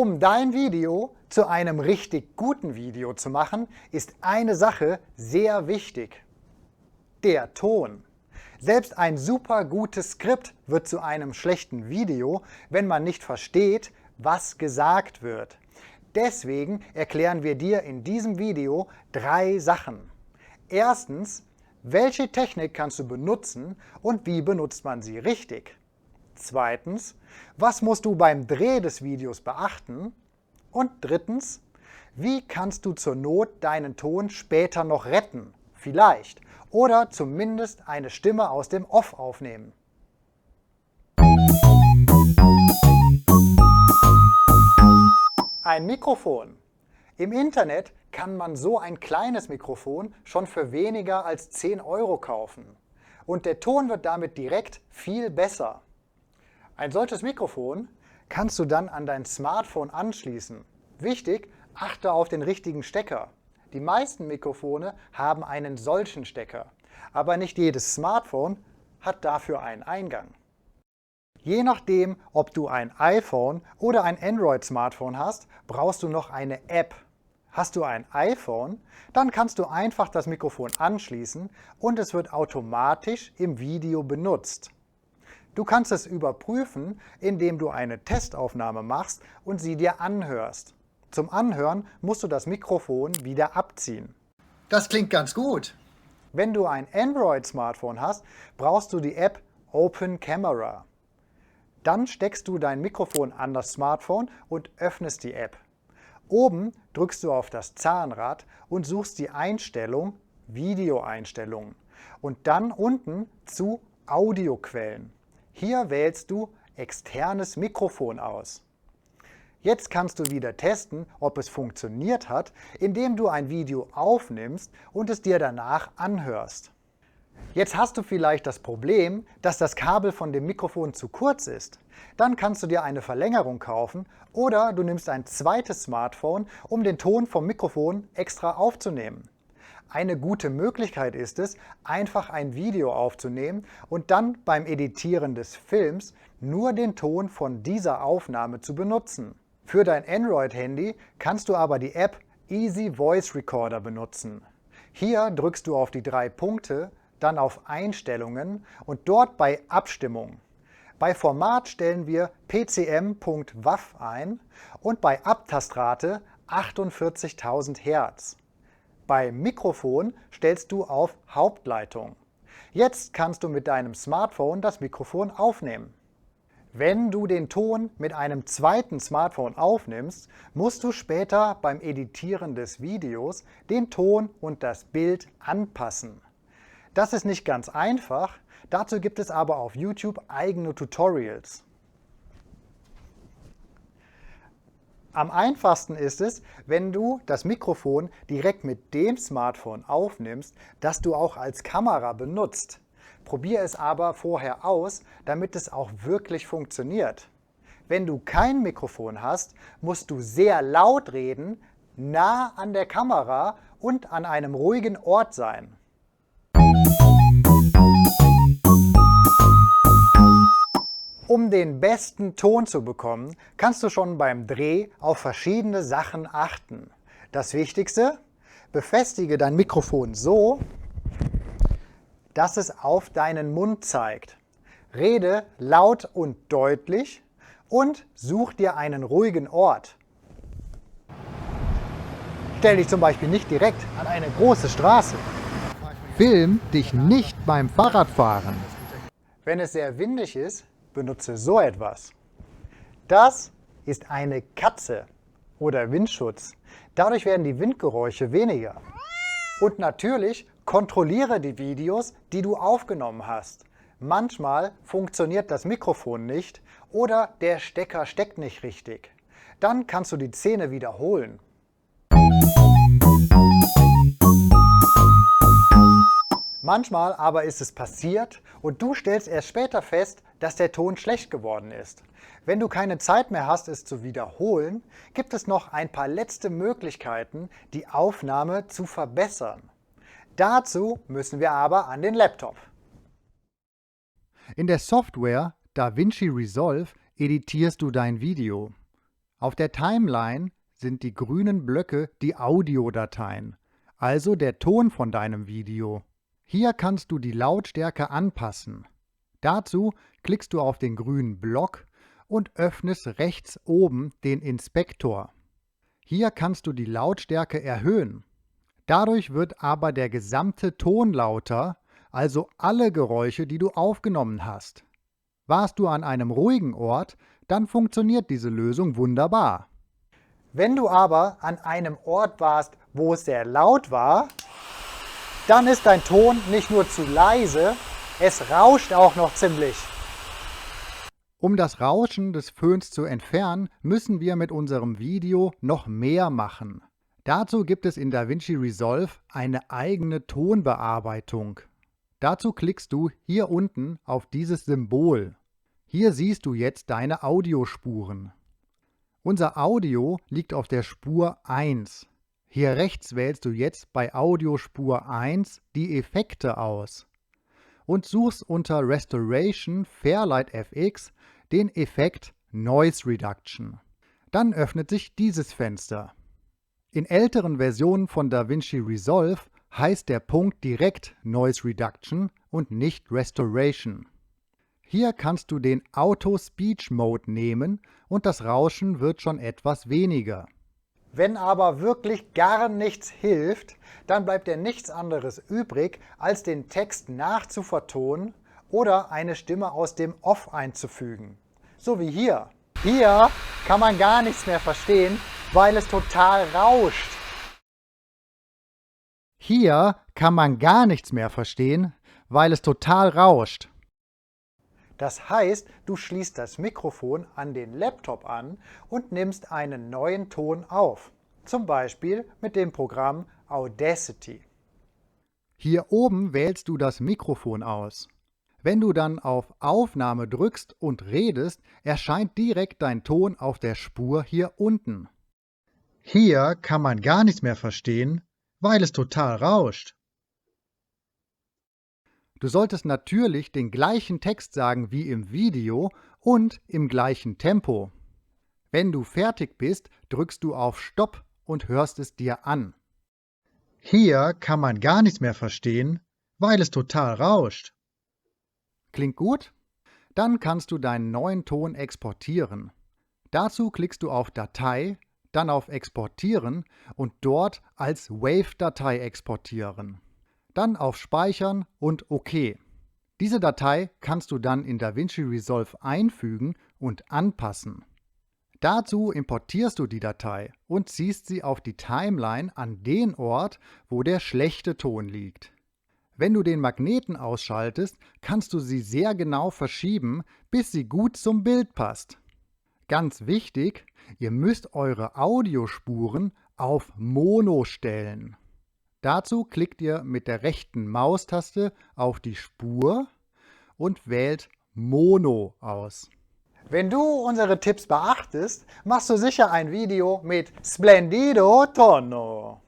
Um dein Video zu einem richtig guten Video zu machen, ist eine Sache sehr wichtig: der Ton. Selbst ein super gutes Skript wird zu einem schlechten Video, wenn man nicht versteht, was gesagt wird. Deswegen erklären wir dir in diesem Video 3 Sachen. Erstens, welche Technik kannst du benutzen und wie benutzt man sie richtig? Zweitens, was musst du beim Dreh des Videos beachten? Und drittens, wie kannst du zur Not deinen Ton später noch retten? Vielleicht. Oder zumindest eine Stimme aus dem Off aufnehmen. Ein Mikrofon. Im Internet kann man so ein kleines Mikrofon schon für weniger als 10 € kaufen. Und der Ton wird damit direkt viel besser. Ein solches Mikrofon kannst du dann an dein Smartphone anschließen. Wichtig, achte auf den richtigen Stecker. Die meisten Mikrofone haben einen solchen Stecker, aber nicht jedes Smartphone hat dafür einen Eingang. Je nachdem, ob du ein iPhone oder ein Android-Smartphone hast, brauchst du noch eine App. Hast du ein iPhone, dann kannst du einfach das Mikrofon anschließen und es wird automatisch im Video benutzt. Du kannst es überprüfen, indem du eine Testaufnahme machst und sie dir anhörst. Zum Anhören musst du das Mikrofon wieder abziehen. Das klingt ganz gut. Wenn du ein Android-Smartphone hast, brauchst du die App Open Camera. Dann steckst du dein Mikrofon an das Smartphone und öffnest die App. Oben drückst du auf das Zahnrad und suchst die Einstellung Videoeinstellungen und dann unten zu Audioquellen. Hier wählst du externes Mikrofon aus. Jetzt kannst du wieder testen, ob es funktioniert hat, indem du ein Video aufnimmst und es dir danach anhörst. Jetzt hast du vielleicht das Problem, dass das Kabel von dem Mikrofon zu kurz ist. Dann kannst du dir eine Verlängerung kaufen oder du nimmst ein zweites Smartphone, um den Ton vom Mikrofon extra aufzunehmen. Eine gute Möglichkeit ist es, einfach ein Video aufzunehmen und dann beim Editieren des Films nur den Ton von dieser Aufnahme zu benutzen. Für dein Android-Handy kannst du aber die App Easy Voice Recorder benutzen. Hier drückst du auf die 3 Punkte, dann auf Einstellungen und dort bei Abstimmung. Bei Format stellen wir PCM.WAV ein und bei Abtastrate 48.000 Hertz. Bei Mikrofon stellst du auf Hauptleitung. Jetzt kannst du mit deinem Smartphone das Mikrofon aufnehmen. Wenn du den Ton mit einem zweiten Smartphone aufnimmst, musst du später beim Editieren des Videos den Ton und das Bild anpassen. Das ist nicht ganz einfach, dazu gibt es aber auf YouTube eigene Tutorials. Am einfachsten ist es, wenn du das Mikrofon direkt mit dem Smartphone aufnimmst, das du auch als Kamera benutzt. Probier es aber vorher aus, damit es auch wirklich funktioniert. Wenn du kein Mikrofon hast, musst du sehr laut reden, nah an der Kamera und an einem ruhigen Ort sein. Um den besten Ton zu bekommen, kannst du schon beim Dreh auf verschiedene Sachen achten. Das Wichtigste: befestige dein Mikrofon so, dass es auf deinen Mund zeigt. Rede laut und deutlich und such dir einen ruhigen Ort. Stell dich zum Beispiel nicht direkt an eine große Straße. Film dich nicht beim Fahrradfahren. Wenn es sehr windig ist, benutze so etwas. Das ist eine Katze oder Windschutz. Dadurch werden die Windgeräusche weniger. Und natürlich kontrolliere die Videos, die du aufgenommen hast. Manchmal funktioniert das Mikrofon nicht oder der Stecker steckt nicht richtig. Dann kannst du die Szene wiederholen. Manchmal aber ist es passiert und du stellst erst später fest, dass der Ton schlecht geworden ist. Wenn du keine Zeit mehr hast, es zu wiederholen, gibt es noch ein paar letzte Möglichkeiten, die Aufnahme zu verbessern. Dazu müssen wir aber an den Laptop. In der Software DaVinci Resolve editierst du dein Video. Auf der Timeline sind die grünen Blöcke die Audiodateien, also der Ton von deinem Video. Hier kannst du die Lautstärke anpassen. Dazu klickst du auf den grünen Block und öffnest rechts oben den Inspektor. Hier kannst du die Lautstärke erhöhen. Dadurch wird aber der gesamte Ton lauter, also alle Geräusche, die du aufgenommen hast. Warst du an einem ruhigen Ort, dann funktioniert diese Lösung wunderbar. Wenn du aber an einem Ort warst, wo es sehr laut war, dann ist dein Ton nicht nur zu leise, es rauscht auch noch ziemlich. Um das Rauschen des Föhns zu entfernen, müssen wir mit unserem Video noch mehr machen. Dazu gibt es in DaVinci Resolve eine eigene Tonbearbeitung. Dazu klickst du hier unten auf dieses Symbol. Hier siehst du jetzt deine Audiospuren. Unser Audio liegt auf der Spur 1. Hier rechts wählst du jetzt bei Audiospur 1 die Effekte aus und suchst unter Restoration Fairlight FX den Effekt Noise Reduction. Dann öffnet sich dieses Fenster. In älteren Versionen von DaVinci Resolve heißt der Punkt direkt Noise Reduction und nicht Restoration. Hier kannst du den Auto Speech Mode nehmen und das Rauschen wird schon etwas weniger. Wenn aber wirklich gar nichts hilft, dann bleibt dir nichts anderes übrig, als den Text nachzuvertonen oder eine Stimme aus dem Off einzufügen. So wie hier. Hier kann man gar nichts mehr verstehen, weil es total rauscht. Hier kann man gar nichts mehr verstehen, weil es total rauscht. Das heißt, du schließt das Mikrofon an den Laptop an und nimmst einen neuen Ton auf. Zum Beispiel mit dem Programm Audacity. Hier oben wählst du das Mikrofon aus. Wenn du dann auf Aufnahme drückst und redest, erscheint direkt dein Ton auf der Spur hier unten. Hier kann man gar nichts mehr verstehen, weil es total rauscht. Du solltest natürlich den gleichen Text sagen wie im Video und im gleichen Tempo. Wenn du fertig bist, drückst du auf Stopp und hörst es dir an. Hier kann man gar nichts mehr verstehen, weil es total rauscht. Klingt gut? Dann kannst du deinen neuen Ton exportieren. Dazu klickst du auf Datei, dann auf Exportieren und dort als Wave-Datei exportieren. Dann auf Speichern und OK. Diese Datei kannst du dann in DaVinci Resolve einfügen und anpassen. Dazu importierst du die Datei und ziehst sie auf die Timeline an den Ort, wo der schlechte Ton liegt. Wenn du den Magneten ausschaltest, kannst du sie sehr genau verschieben, bis sie gut zum Bild passt. Ganz wichtig, ihr müsst eure Audiospuren auf Mono stellen. Dazu klickt ihr mit der rechten Maustaste auf die Spur und wählt Mono aus. Wenn du unsere Tipps beachtest, machst du sicher ein Video mit Splendido Tono.